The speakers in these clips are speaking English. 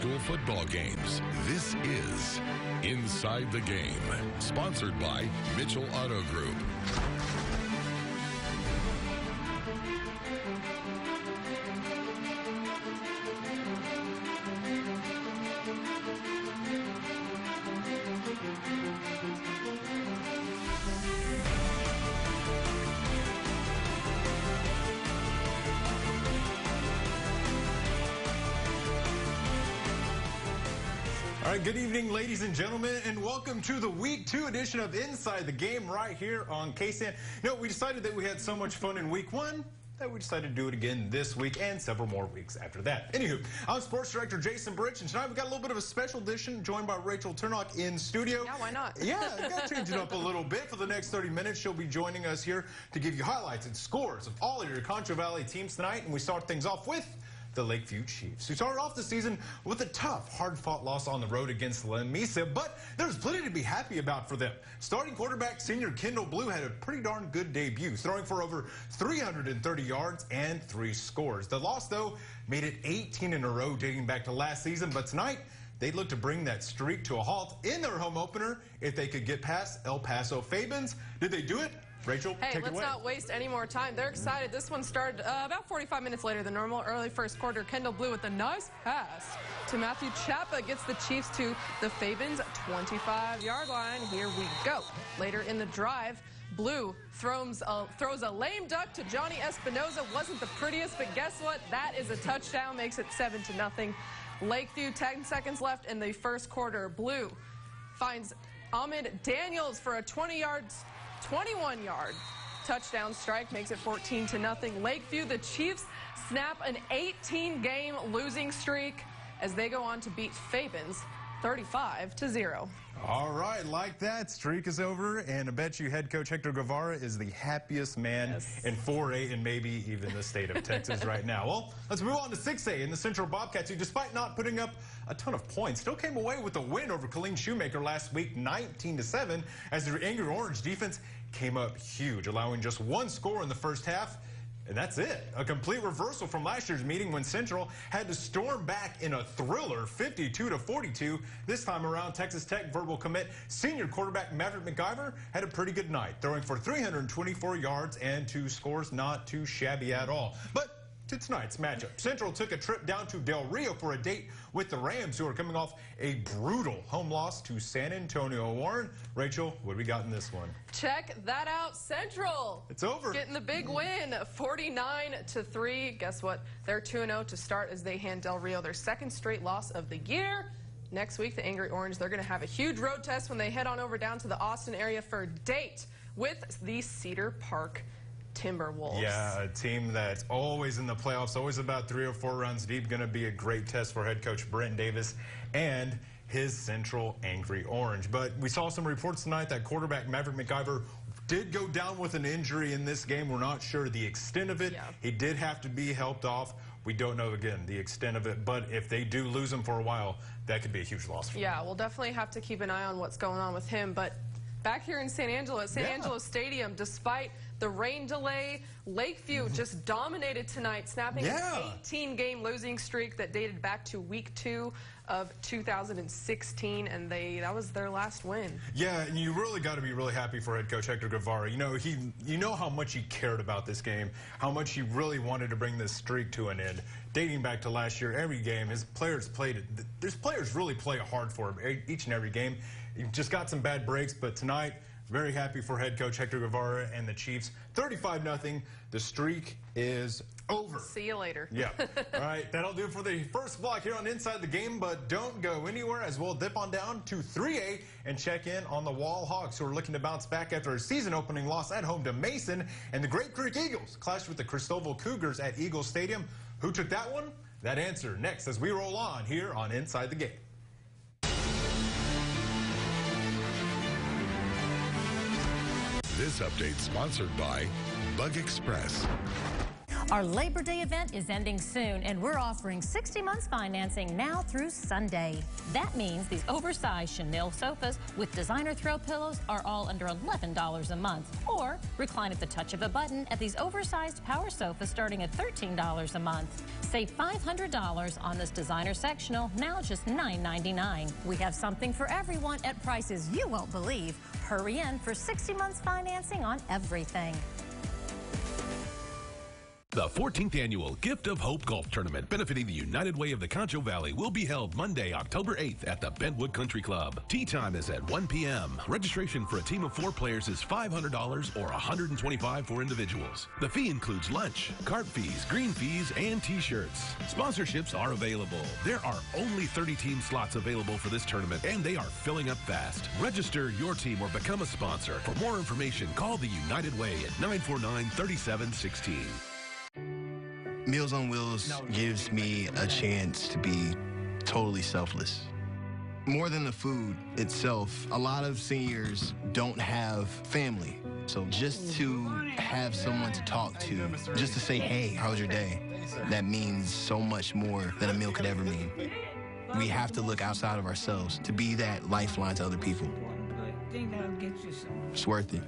school football games. This is Inside the Game, sponsored by Mitchell Auto Group. All right, good evening, ladies and gentlemen, and welcome to the Week 2 edition of Inside the Game right here on KSAN. You know, we decided that we had so much fun in Week 1 that we decided to do it again this week and several more weeks after that. Anywho, I'm Sports Director Jason Bridge, and tonight we've got a little bit of a special edition joined by Rachel Turnock in studio. Yeah, why not? Yeah, got to change it up a little bit. For the next 30 minutes, she'll be joining us here to give you highlights and scores of all of your Concho Valley teams tonight, and we start things off with the Lakeview Chiefs, who started off the season with a tough, hard-fought loss on the road against La Mesa, but there's plenty to be happy about for them. Starting quarterback senior Kendall Blue had a pretty darn good debut, throwing for over 330 yards and 3 scores. The loss, though, made it 18 in a row dating back to last season, but tonight they'd look to bring that streak to a halt in their home opener if they could get past El Paso Fabens. Did they do it? Rachel, hey, take it away. Let's not waste any more time. They're excited. This one started about 45 minutes later than normal. Early first quarter, Kendall Blue with a nice pass to Matthew Chapa gets the Chiefs to the Fabens 25-yard line. Here we go. Later in the drive, Blue throws a lame duck to Johnny Espinoza. Wasn't the prettiest, but guess what? That is a touchdown, makes it 7-0. Lakeview, 10 seconds left in the first quarter. Blue finds Ahmed Daniels for a 21-yard touchdown strike, makes it 14-0. Lakeview, the Chiefs snap an 18-game losing streak as they go on to beat Fabens 35-0. All right, like that, streak is over, and I bet you head coach Hector Guevara is the happiest man in 4A and maybe even the state of Texas right now. Well, let's move on to 6A in the Central Bobcats, who, despite not putting up a ton of points, still came away with a win over Colleen Shoemaker last week, 19-7, as their Angry Orange defense came up huge, allowing just 1 score in the first half. And that's it. A complete reversal from last year's meeting when Central had to storm back in a thriller, 52-42. This time around, Texas Tech verbal commit senior quarterback Maverick McIver had a pretty good night, throwing for 324 yards and 2 scores, not too shabby at all. But to tonight's matchup, Central took a trip down to Del Rio for a date with the Rams, who are coming off a brutal home loss to San Antonio. Warren, Rachel, what do we got in this one? Check that out, Central. It's over. Getting the big win, 49-3. Guess what? They're 2-0 to start as they hand Del Rio their 2nd straight loss of the year. Next week, the Angry Orange, they're going to have a huge road test when they head on over down to the Austin area for a date with the Cedar Park Timberwolves. Yeah, a team that's always in the playoffs, always about 3 or 4 runs deep. Going to be a great test for head coach Brent Davis and his Central Angry Orange. But we saw some reports tonight that quarterback Maverick McIver did go down with an injury in this game. We're not sure the extent of it. Yeah. He did have to be helped off. We don't know, again, the extent of it. But if they do lose him for a while, that could be a huge loss for them. Yeah, we'll definitely have to keep an eye on what's going on with him. But back here in San Angelo, at San Angelo Stadium, despite the rain delay, Lakeview just dominated tonight, snapping an 18-game losing streak that dated back to week 2 of 2016, and that was their last win. Yeah, and you really got to be really happy for head coach Hector Guevara. You know how much he cared about this game, how much he really wanted to bring this streak to an end. Dating back to last year, every game his players played it. His players really play hard for him each and every game. He just got some bad breaks, but tonight, very happy for head coach Hector Guevara and the Chiefs. 35-0. The streak is over. See you later. Yeah. All right, that'll do it for the first block here on Inside the Game, but don't go anywhere as we'll dip on down to 3A and check in on the Wall Hawks, who are looking to bounce back after a season-opening loss at home to Mason, and the Great Creek Eagles clashed with the Cristobal Cougars at Eagle Stadium. Who took that one? That answer next as we roll on here on Inside the Game. This update sponsored by Bug Express. Our Labor Day event is ending soon, and we're offering 60 months financing now through Sunday. That means these oversized chenille sofas with designer throw pillows are all under $11 a month. Or recline at the touch of a button at these oversized power sofas starting at $13 a month. Save $500 on this designer sectional, now just $9.99. We have something for everyone at prices you won't believe. Hurry in for 60 months financing on everything. The 14th Annual Gift of Hope Golf Tournament benefiting the United Way of the Concho Valley will be held Monday, October 8th at the Bentwood Country Club. Tee time is at 1 p.m. Registration for a team of 4 players is $500 or $125 for individuals. The fee includes lunch, cart fees, green fees, and T-shirts. Sponsorships are available. There are only 30 team slots available for this tournament, and they are filling up fast. Register your team or become a sponsor. For more information, call the United Way at 949-3716. Meals on Wheels gives me a chance to be totally selfless. More than the food itself, a lot of seniors don't have family. So just to have someone to talk to, just to say, hey, how was your day? That means so much more than a meal could ever mean. We have to look outside of ourselves to be that lifeline to other people. It's worth it.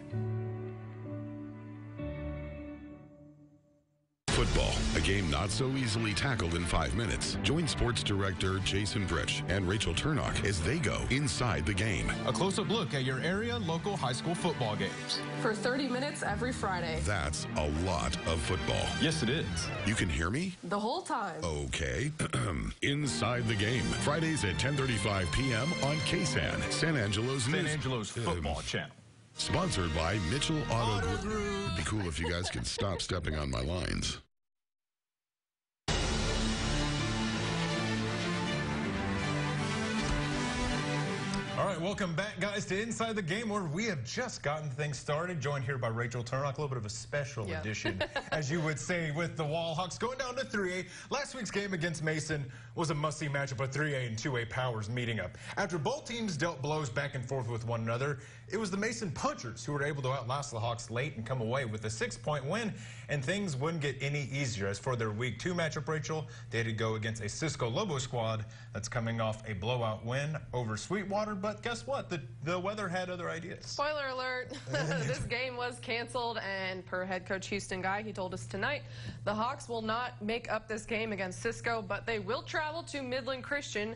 Football, a game not so easily tackled in 5 minutes. Join sports director Jason Brich and Rachel Turnock as they go inside the game. A close-up look at your area local high school football games. For 30 minutes every Friday. That's a lot of football. Yes, it is. You can hear me? The whole time. Okay. Inside the game. Fridays at 10:35 p.m. on KSAN, San Angelo's football channel. Sponsored by Mitchell Auto Group. It'd be cool if you guys could stop stepping on my lines. All right, welcome back, guys, to Inside the Game, where we have just gotten things started. Joined here by Rachel Turnock, a little bit of a special edition, as you would say, with the Wallhawks going down to 3A. Last week's game against Mason was a must-see matchup with 3A and 2A powers meeting up. After both teams dealt blows back and forth with one another, it was the Mason Punchers who were able to outlast the Hawks late and come away with a 6-point win, and things wouldn't get any easier. As for their Week 2 matchup, Rachel, they had to go against a Cisco Lobo squad that's coming off a blowout win over Sweetwater, but guess what? The weather had other ideas. Spoiler alert, this game was canceled, and per head coach Houston Guy, he told us tonight the Hawks will not make up this game against Cisco, but they will travel to Midland Christian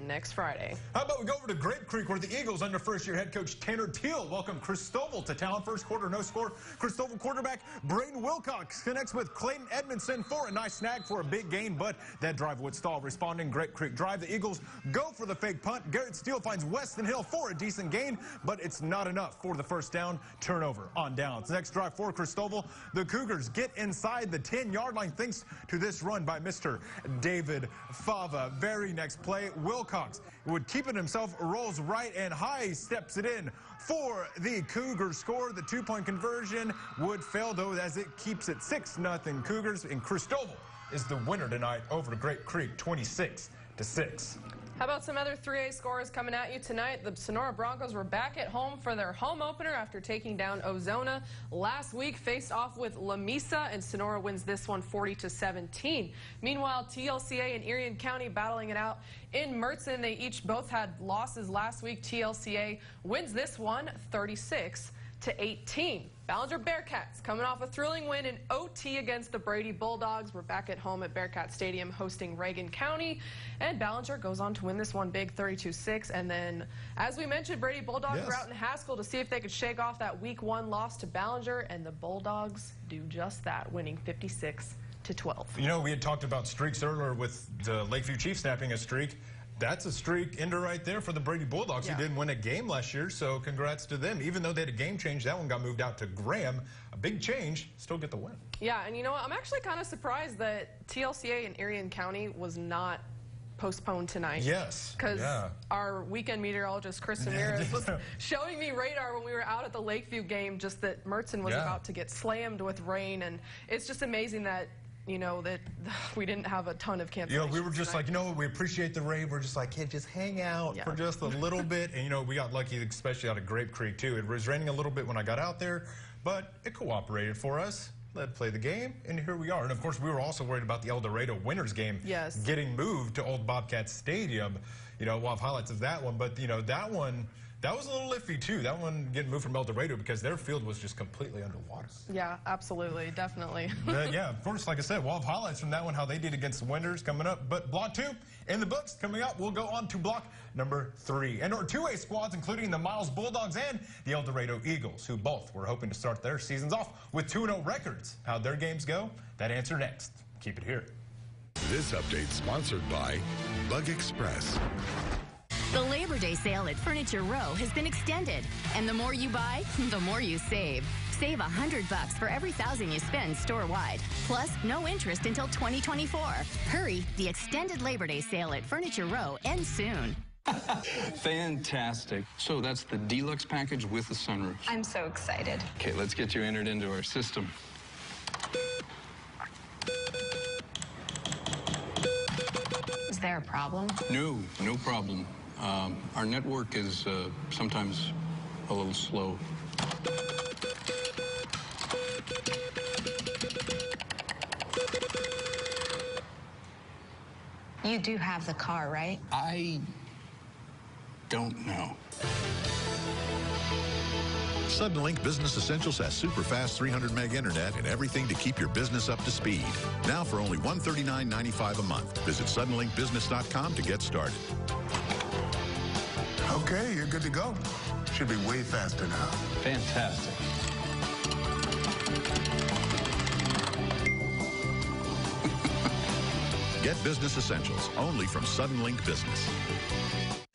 next Friday. How about we go over to Grape Creek, where the Eagles, under first-year head coach Tanner Teal, welcome Cristobal to town. First quarter, no score. Cristobal quarterback Braden Wilcox connects with Clayton Edmondson for a nice snag for a big gain, but that drive would stall. Responding Grape Creek drive, the Eagles go for the fake punt. Garrett Steele finds Weston Hill for a decent gain, but it's not enough for the first down. Turnover on downs. Next drive for Cristobal, the Cougars get inside the 10-yard line thanks to this run by Mr. David Fava. Very next play, Wilcox would keep it himself, rolls right and high, steps it in for the Cougars score. The 2-point conversion would fail, though, as it keeps it 6-0 Cougars, and Cristobal is the winner tonight over to Grape Creek, 26-6. How about some other 3A scores coming at you tonight? The Sonora Broncos were back at home for their home opener after taking down Ozona last week. Faced off with La Mesa, and Sonora wins this one 40-17. Meanwhile, TLCA and Erie County battling it out in Mertzen. They both had losses last week. TLCA wins this one 36-18. Ballinger Bearcats coming off a thrilling win in OT against the Brady Bulldogs. We're back at home at Bearcat Stadium hosting Reagan County, and Ballinger goes on to win this one big 32-6. And then, as we mentioned, Brady Bulldogs were out in Haskell to see if they could shake off that Week 1 loss to Ballinger, and the Bulldogs do just that, winning 56-12. You know, we had talked about streaks earlier with the Lakeview Chiefs snapping a streak. That's a streak ender right there for the Brady Bulldogs, who didn't win a game last year, so congrats to them. Even though they had a game change, that one got moved out to Graham. A big change, still get the win. Yeah, and you know what? I'm actually kind of surprised that TLCA in Erie County was not postponed tonight. Yes. Because our weekend meteorologist, Chris Ramirez, was showing me radar when we were out at the Lakeview game, just that Mertzen was about to get slammed with rain, and it's just amazing that you know, that we didn't have a ton of cancellations. You know, we were just like, you know, we appreciate the rain. We're just like, hey, just hang out for just a little bit. And, you know, we got lucky, especially out of Grape Creek, too. It was raining a little bit when I got out there, but it cooperated for us. let play the game, and here we are. And of course, we were also worried about the El Dorado winners game getting moved to Old Bobcat Stadium. You know, we'll have highlights of that one, but you know, that one, that was a little iffy too. That one getting moved from El Dorado because their field was just completely underwater. Yeah, absolutely, definitely. Yeah, of course, like I said, we'll have highlights from that one, how they did against the Winners coming up. But block 2 in the books coming up. We'll go on to block number 3. And our 2A squads, including the Miles Bulldogs and the El Dorado Eagles, who both were hoping to start their seasons off with 2-0 records. How'd their games go? That answer next. Keep it here. This update sponsored by Bug Express. The Labor Day sale at Furniture Row has been extended, and the more you buy, the more you save. Save $100 for every $1,000 you spend store-wide. Plus, no interest until 2024. Hurry, the extended Labor Day sale at Furniture Row ends soon. Fantastic. So that's the deluxe package with the sunroof. I'm so excited. Okay, let's get you entered into our system. Is there a problem? No problem. Our network is sometimes a little slow. You do have the car, right? I don't know. Suddenlink Business Essentials has super fast 300 meg internet and everything to keep your business up to speed. Now for only $139.95 a month. Visit suddenlinkbusiness.com to get started. Okay, you're good to go. Should be way faster now. Fantastic. Get Business Essentials only from Suddenlink Business.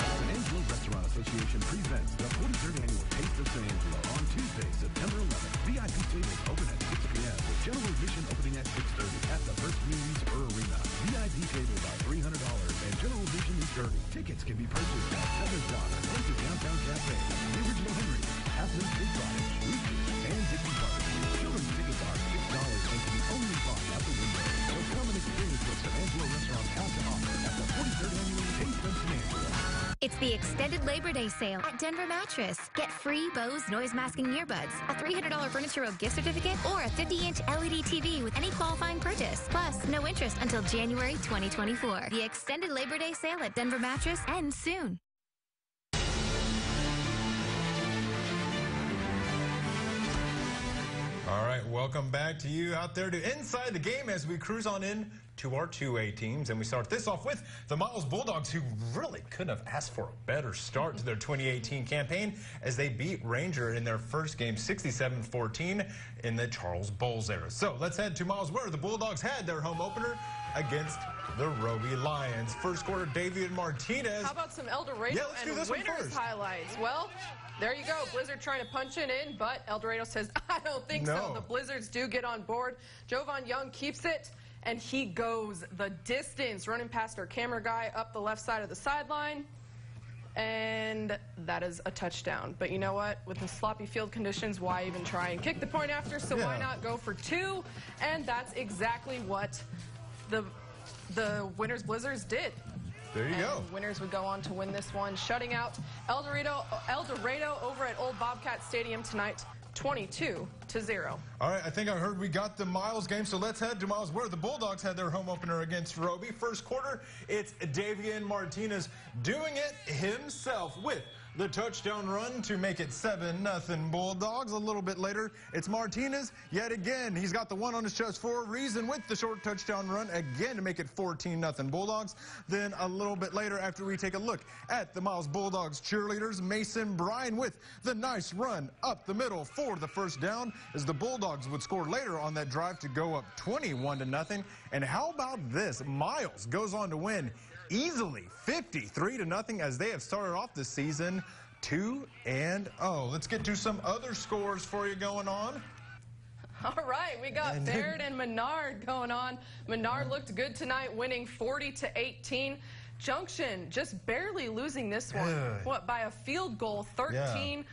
San Angelo Restaurant Association presents the 43rd Annual Taste of San Angelo on Tuesday, September 11th. VIP tables open at 6 p.m. with general admission opening at 6:30 at the First Community Spur Arena. VIP tables are $300 and general admission is $30. Tickets can be purchased at Seventh Daughter, Into Downtown Cafe, The Original Henry, Athlete's Big Cottage, Reaches, and Dickey Barbecue. Children's tickets are $6 and can be only bought at the window. So come and experience what San Angelo restaurants have to offer at the 43rd Annual Taste of San Angelo. It's the extended Labor Day sale at Denver Mattress. Get free Bose noise-masking earbuds, a $300 Furniture Row gift certificate, or a 50-inch LED TV with any qualifying purchase. Plus, no interest until January 2024. The extended Labor Day sale at Denver Mattress ends soon. All right, welcome back to you out there to Inside the Game as we cruise on in to our 2A teams. And we start this off with the Miles Bulldogs, who really couldn't have asked for a better start to their 2018 campaign as they beat Ranger in their first game 67-14 in the Charles Bowles era. So let's head to Miles, where the Bulldogs had their home opener against the Roby Lions. First quarter, David Martinez. How about some El Dorado and winners highlights? Well, there you go. Blizzard trying to punch it in, but El Dorado says, I don't think so. The Blizzards do get on board. Jovan Young keeps it, and he goes the distance, running past our camera guy up the left side of the sideline. And that is a touchdown. But you know what? With the sloppy field conditions, why even try and kick the point after? So why not go for 2? And that's exactly what the Winners Blizzards did. There you go. Winners would go on to win this one, shutting out El Dorado over at Old Bobcat Stadium tonight, 22-0. All right, I think I heard we got the Miles game, so let's head to Miles, where the Bulldogs had their home opener against Roby. First quarter, it's Davian Martinez doing it himself with the touchdown run to make it 7-0 Bulldogs. A little bit later, it's Martinez yet again. He's got the one on his chest for a reason with the short touchdown run again to make it 14-0 Bulldogs. Then a little bit later, after we take a look at the Miles Bulldogs cheerleaders, Mason Bryan with the nice run up the middle for the first down as the Bulldogs would score later on that drive to go up 21-0. And how about this? Miles goes on to win easily 53-0 as they have started off the season 2-0. Let's get to some other scores for you going on. All right, we got Baird and Menard going on. Menard looked good tonight, winning 40-18. Junction just barely losing this one. What, by a field goal, 13-10.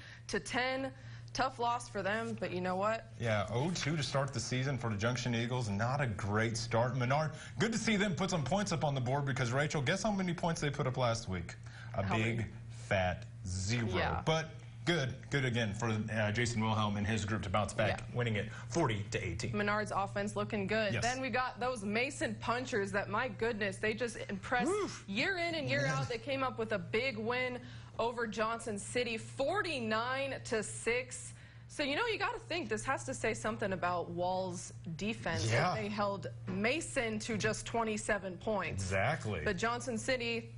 Tough loss for them, but you know what? Yeah, 0-2 to start the season for the Junction Eagles. Not a great start. Menard, good to see them put some points up on the board because, Rachel, guess how many points they put up last week? A big, fat 0. Yeah. But good again for Jason Wilhelm and his group to bounce back, winning it 40-18. Menard's offense looking good. Yes. Then we got those Mason punchers that, my goodness, they just impress year in and year out. They came up with a big win over Johnson City, 49-6. So, you know, you got to think this has to say something about Wall's defense. Yeah. They held Mason to just 27 points. Exactly. But Johnson City,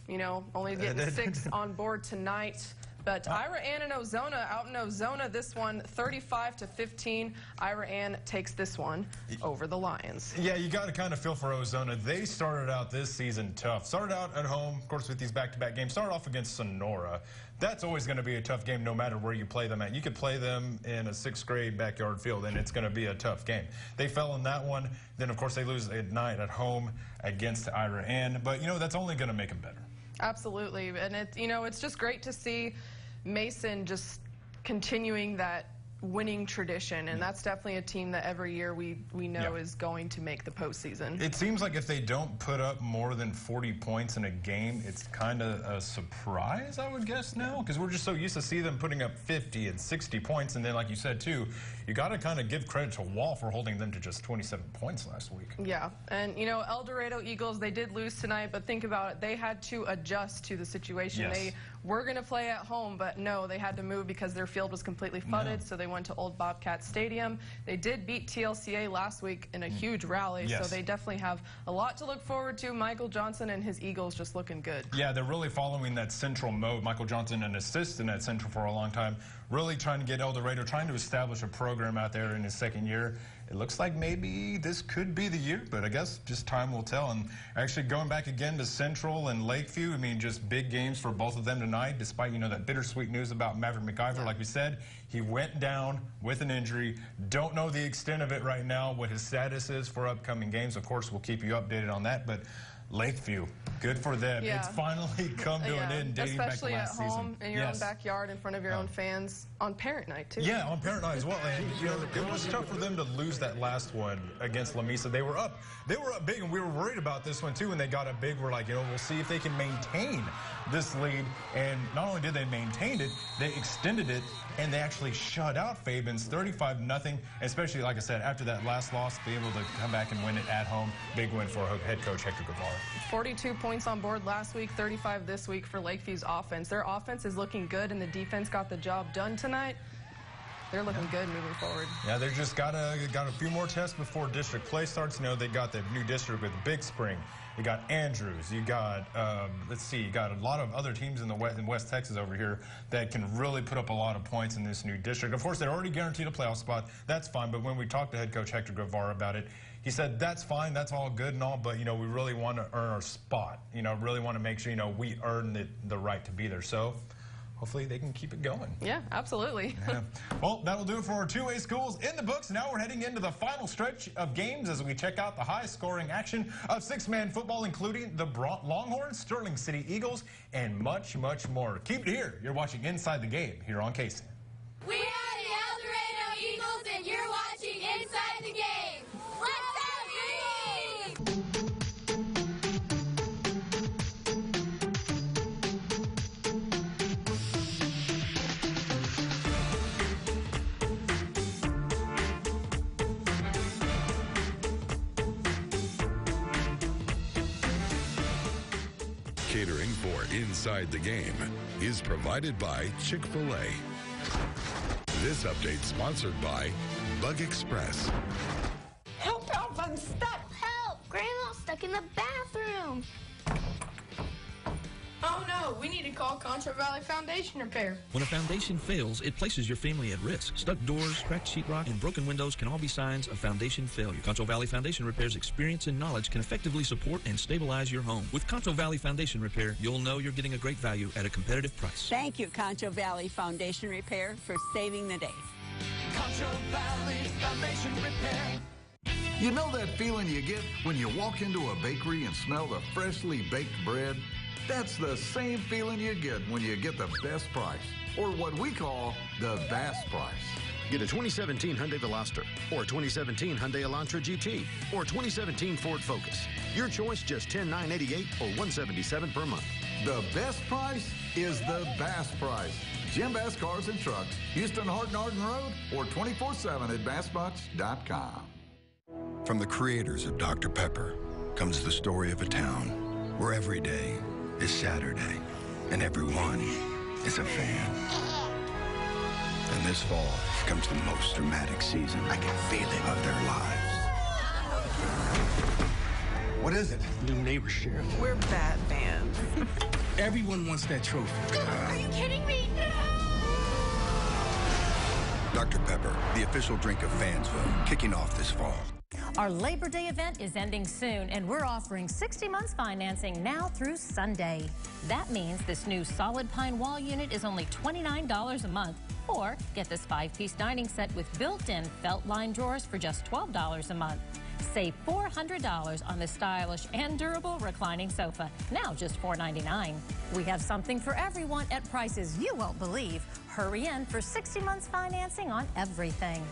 you know, only getting 6 on board tonight. But Ira Ann and Ozona, out in Ozona, this one 35-15. Ira Ann takes this one over the Lions. Yeah, you got to kind of feel for Ozona. They started out this season tough. Started out at home, of course, with these back-to-back games. Started off against Sonora. That's always going to be a tough game no matter where you play them at. You could play them in a 6th grade backyard field, and it's going to be a tough game. They fell in that one. Then, of course, they lose at night at home against Ira Ann. But, you know, that's only going to make them better. Absolutely. And, you know, it's just great to see Mason just continuing that winning tradition, and that's definitely a team that every year we know is going to make the postseason. It seems like if they don't put up more than 40 points in a game, it's kind of a surprise, I would guess now, because we're just so used to see them putting up 50 and 60 points, and then like you said too, you got to kind of give credit to Wall for holding them to just 27 points last week. Yeah, and you know, El Dorado Eagles, they did lose tonight, but think about it, they had to adjust to the situation. Yes. They were going to play at home, but no, they had to move because their field was completely flooded, so they went to Old Bobcat Stadium. They did beat TLCA last week in a huge rally, so they definitely have a lot to look forward to. Michael Johnson and his Eagles just looking good. Yeah, they're really following that Central mode. Michael Johnson, an assistant at Central for a long time, really trying to get El Dorado, trying to establish a program out there in his 2nd year. It looks like maybe this could be the year, but I guess just time will tell. And actually going back again to Central and Lakeview, I mean, just big games for both of them tonight, despite, you know, that bittersweet news about Maverick McIver. Like we said, he went down with an injury. Don't know the extent of it right now, what his status is for upcoming games. Of course, we'll keep you updated on that, but Lakeview, good for them. It's finally come to an end, dating back to last season. Especially at home, in your own backyard, in front of your own fans, on parent night, too. Yeah, on parent night as well. And, you know, it was tough for them to lose that last one against La Mesa. They were up big, and we were worried about this one, too, when they got up big. We're like, you know, we'll see if they can maintain this lead. And not only did they maintain it, they extended it, and they actually shut out Fabens 35-0, especially, like I said, after that last loss, be able to come back and win it at home. Big win for head coach Hector Guevara. 42 points on board last week, 35 this week for Lakeview's offense. Their offense is looking good, and the defense got the job done tonight. They're looking good moving forward. Yeah, they've just got a few more tests before district play starts. You know, they got the new district with Big Spring. You got Andrews. You got, let's see, you got a lot of other teams in West Texas over here that can really put up a lot of points in this new district. Of course, they're already guaranteed a playoff spot. That's fine. But when we talked to head coach Hector Guevara about it, he said, that's fine, that's all good and all, but, you know, we really want to earn our spot. You know, really want to make sure, you know, we earn the right to be there. So hopefully they can keep it going. Yeah, absolutely. Well, that'll do it for our 2A schools in the books. Now we're heading into the final stretch of games as we check out the high-scoring action of 6-man football, including the Longhorns, Sterling City Eagles, and much, much more. Keep it here. You're watching Inside the Game here on KSAN. We are the El Dorado Eagles, and you're watching Inside the Game. Catering for Inside the Game is provided by Chick-fil-A. This update sponsored by Bug Express. Help, help, I'm stuck. Help! Grandma's stuck in the bathroom. Oh no, we need to call Concho Valley Foundation Repair. When a foundation fails, it places your family at risk. Stuck doors, cracked sheetrock, and broken windows can all be signs of foundation failure. Concho Valley Foundation Repair's experience and knowledge can effectively support and stabilize your home. With Concho Valley Foundation Repair, you'll know you're getting a great value at a competitive price. Thank you, Concho Valley Foundation Repair, for saving the day. Concho Valley Foundation Repair. You know that feeling you get when you walk into a bakery and smell the freshly baked bread? That's the same feeling you get when you get the best price, or what we call the vast price. Get a 2017 Hyundai Veloster, or 2017 Hyundai Elantra GT, or 2017 Ford Focus. Your choice, just $10,988 or $177 per month. The best price is the Bass price. Jim Bass Cars and Trucks, Houston Horton Road, or 24/7 at BassMuch.com. From the creators of Dr. Pepper comes the story of a town where every day is Saturday and everyone is a fan. And this fall comes the most dramatic season I can feel it of their lives. What is it? New neighbor, Sheriff. We're Batman. Everyone wants that trophy. Are you kidding me? Dr. Pepper, the official drink of Fansville, kicking off this fall. Our Labor Day event is ending soon, and we're offering 60 months financing now through Sunday. That means this new solid pine wall unit is only $29 a month. Or get this 5-piece dining set with built-in felt-lined drawers for just $12 a month. Save $400 on this stylish and durable reclining sofa, now just $4.99. We have something for everyone at prices you won't believe. Hurry in for 60 months financing on everything.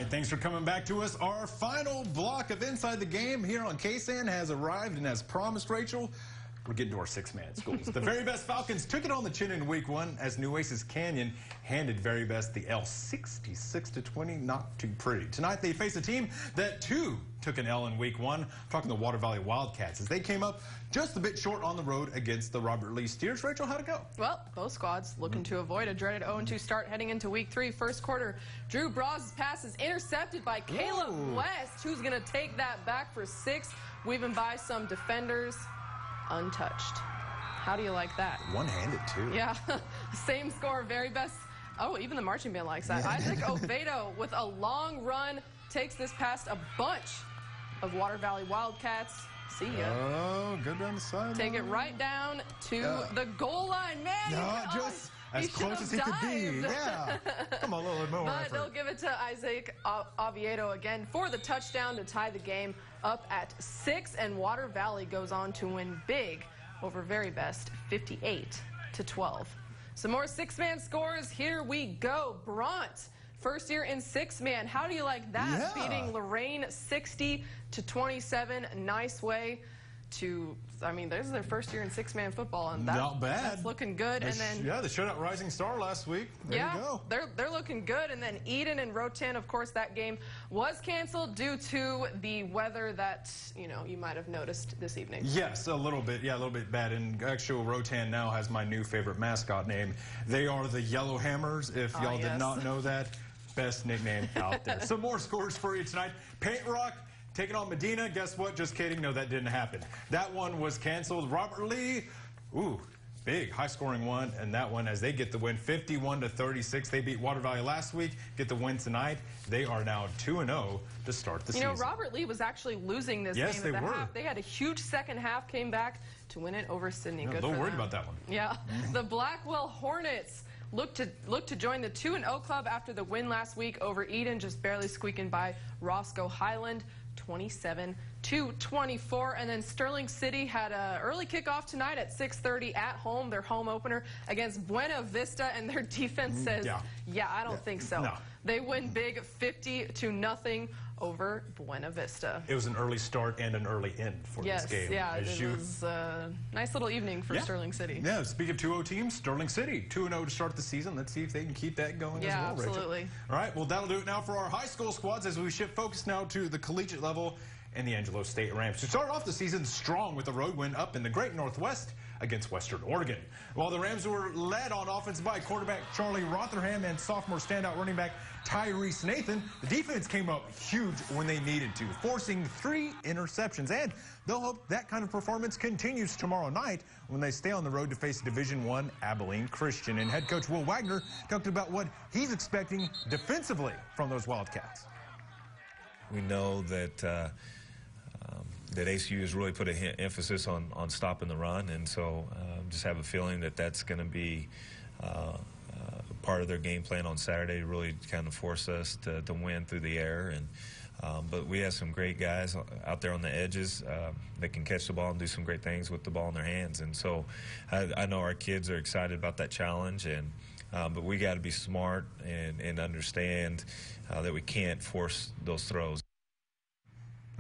Thanks for coming back to us. Our final block of Inside the Game here on KSAN has arrived, and as promised, Rachel, we're getting to our six-man schools. The Very Best Falcons took it on the chin in Week 1 as Nueces Canyon handed Very Best the L 66-20. Not too pretty. Tonight they face a team that too took an L in Week 1. I'm talking the Water Valley Wildcats as they came up just a bit short on the road against the Robert Lee Steers. Rachel, how'd it go? Well, both squads looking to avoid a dreaded 0-2 start heading into Week 3. First quarter, Drew Braw's pass is intercepted by Caleb West, who's going to take that back for 6, weaving by some defenders. Untouched. How do you like that? One-handed, too. Yeah. Same score, Very Best. Oh, even the marching band likes that. Isaac Oviedo with a long run takes this past a bunch of Water Valley Wildcats. See ya. Oh, good down the side. Take it right down to the goal line. Man, no, just as close as he could be. Yeah. Come on, a little bit more But effort. they'll give it to Isaac Oviedo again for the touchdown to tie the game up at 6, and Water Valley goes on to win big over Very Best, 58-12. Some more six-man scores. Here we go. Bront, first year in six-man. How do you like that? Yeah. Beating Lorraine 60-27. Nice way to, I mean, this is their first year in six-man football, and not bad. That's looking good. And then they showed out Rising Star last week. There you go. They're looking good. And then Eden and Rotan, of course, that game was canceled due to the weather that you might have noticed this evening. Yes, a little bit. Yeah, a little bit bad. And actually, Rotan now has my new favorite mascot name. They are the Yellow Hammers. If y'all did not know that, best nickname out there. Some more scores for you tonight. Paint Rock taking on Medina. Guess what? Just kidding. No, that didn't happen. That one was canceled. Robert Lee, big, high-scoring one, and that one as they get the win, 51-36. They beat Water Valley last week, get the win tonight. They are now 2-0 to start the season. Robert Lee was actually losing this game at the half. They had a huge second half, came back to win it over Sydney. Good for them. A little worried about that one. Yeah. The Blackwell Hornets look to join the 2-0 club after the win last week over Eden, just barely squeaking by Roscoe Highland. 27-24, and then Sterling City had an early kickoff tonight at 6:30 at home, their home opener against Buena Vista, and their defense says, I don't think so. No. They win big 50-0 over Buena Vista. It was an early start and an early end for this game. It was a nice little evening for Sterling City. Yeah, speaking of 2-0 teams, Sterling City, 2-0 to start the season. Let's see if they can keep that going as well, Rachel. Absolutely. All right, well, that'll do it now for our high school squads as we shift focus now to the collegiate level and the Angelo State Rams, to start off the season strong with a road win up in the Great Northwest against Western Oregon. While the Rams were led on offense by quarterback Charlie Rotherham and sophomore standout running back Tyrese Nathan, the defense came up huge when they needed to, forcing 3 interceptions. And they'll hope that kind of performance continues tomorrow night when they stay on the road to face Division I Abilene Christian. And head coach Will Wagner talked about what he's expecting defensively from those Wildcats. We know that that ACU has really put an emphasis on stopping the run, and so just have a feeling that that's going to be part of their game plan on Saturday, to really kind of force us to win through the air. And but we have some great guys out there on the edges that can catch the ball and do some great things with the ball in their hands. And so I know our kids are excited about that challenge, and But we got to be smart and understand that we can't force those throws.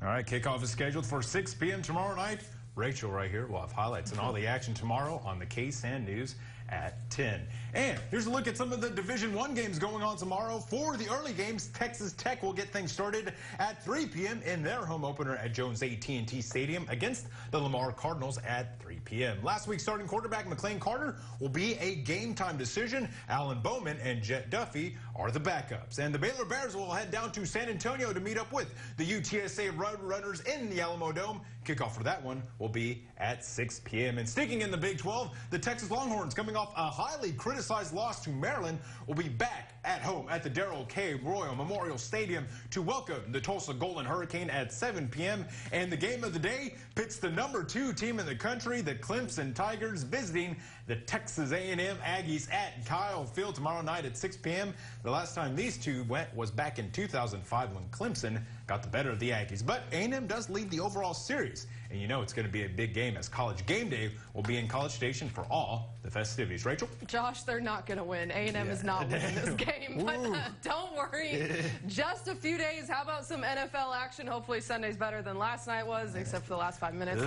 All right, kickoff is scheduled for 6 p.m. tomorrow night. Rachel right here will have highlights and all the action tomorrow on the KSAN News at 10. And here's a look at some of the Division I games going on tomorrow. For the early games, Texas Tech will get things started at 3 p.m. in their home opener at Jones AT&T Stadium against the Lamar Cardinals at 3 p.m. Last week's starting quarterback McLean Carter will be a game-time decision. Alan Bowman and Jet Duffy are the backups. And the Baylor Bears will head down to San Antonio to meet up with the UTSA Roadrunners in the Alamo Dome. Kickoff for that one will be at 6 p.m. And sticking in the Big 12, the Texas Longhorns, coming off a highly criticized loss to Maryland, will be back at home at the Darrell K. Royal Memorial Stadium to welcome the Tulsa Golden Hurricane at 7 p.m. And the game of the day pits the #2 team in the country, the Clemson Tigers, visiting the Texas A&M Aggies at Kyle Field tomorrow night at 6 p.m. The last time these two went was back in 2005 when Clemson got the better of the Aggies. But A&M does lead the overall series. And you know it's going to be a big game as College Game Day will be in College Station for all the festivities. Rachel? Josh, they're not going to win. A&M is not winning this game. But don't worry. Just a few days. How about some NFL action? Hopefully Sunday's better than last night was, except for the last 5 minutes.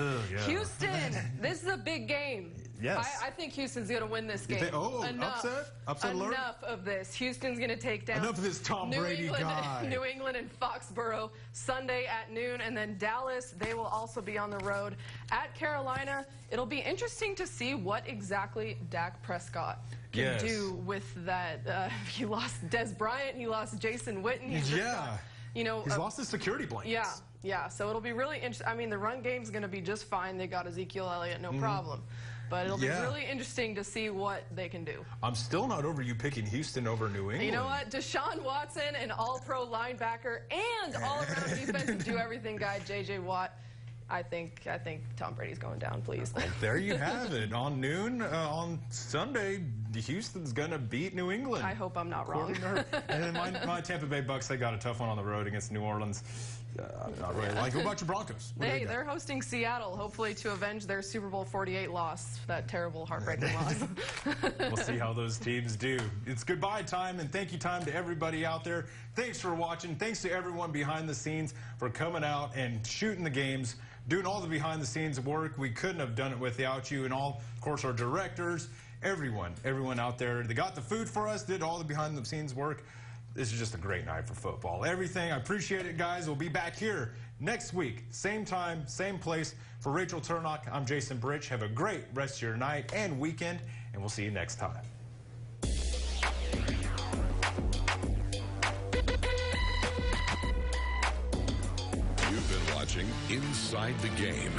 Houston, this is a big game. Yes. I think Houston's going to win this game. Enough, upset alert? Enough of this. Houston's going to take down enough of this Tom Brady guy. New England and Foxborough Sunday at noon. And then Dallas, they will also be on the road at Carolina. It'll be interesting to see what exactly Dak Prescott can do with that. He lost Des Bryant. He lost Jason Witten. He's lost his security blankets. Yeah. So it'll be really interesting. I mean, the run game's going to be just fine. They got Ezekiel Elliott, no problem. But it'll be really interesting to see what they can do. I'm still not over you picking Houston over New England. You know what? Deshaun Watson, an all-pro linebacker and all-around defensive do-everything guy, J.J. Watt. I think Tom Brady's going down, please. Well, there you have it. On noon on Sunday, Houston's going to beat New England. I hope I'm not wrong. And then my Tampa Bay Bucks, they got a tough one on the road against New Orleans. I'm not really like. What about your Broncos? Hey, they're hosting Seattle, hopefully to avenge their Super Bowl 48 loss, that terrible, heartbreaking loss. We'll see how those teams do. It's goodbye time, and thank you time to everybody out there. Thanks for watching. Thanks to everyone behind the scenes for coming out and shooting the games, doing all the behind-the-scenes work. We couldn't have done it without you, and all, of course, our directors, everyone out there. They got the food for us, did all the behind-the-scenes work. This is just a great night for football. Everything. I appreciate it, guys. We'll be back here next week. Same time, same place. For Rachel Turnock, I'm Jason Bridge. Have a great rest of your night and weekend, and we'll see you next time. You've been watching Inside the Game.